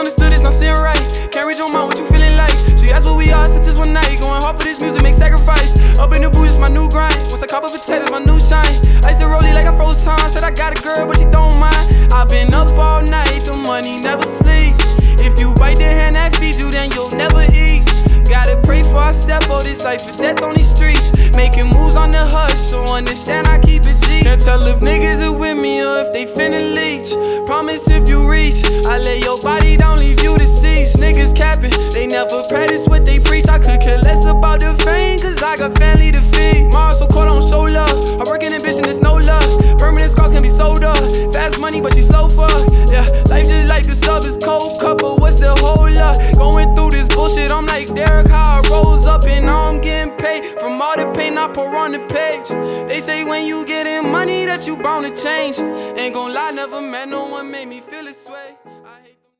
misunderstood, it's not sitting right. Can't read your mind, what you feeling like? She asked what we are, said just one night. Going hard for this music, make sacrifice. Up in the booth, it's my new grind. Once I cop up potatoes, my new shine. I used to roll it like I froze time. Said I got a girl, but she don't mind. I've been up all night, the money never sleep. If you bite the hand that feeds you, then you'll never eat. Gotta pray for I step out this life for death on these streets. Making moves on the hush, so understand I keep it G. Can't tell if niggas are with me or if they finna leech. Promise if you reach, I lay your body down, leave you deceased. Niggas capping, they never practice what they preach. I could care less about the fame, cause I got family to feed. Mars so cold, I don't show love. I work in ambition, there's no love. Permanent scars can be sold up. Fast money, but she slow fuck. Yeah, life just like a sub, is cold cup, but what's the whole lot? Going through this bullshit, I'm like Derek, how I rose up and now I'm getting paid. From all the pain I pour on the page. They say when you getting money that you bound to change. Ain't gon' lie, never met no one made me feel this way.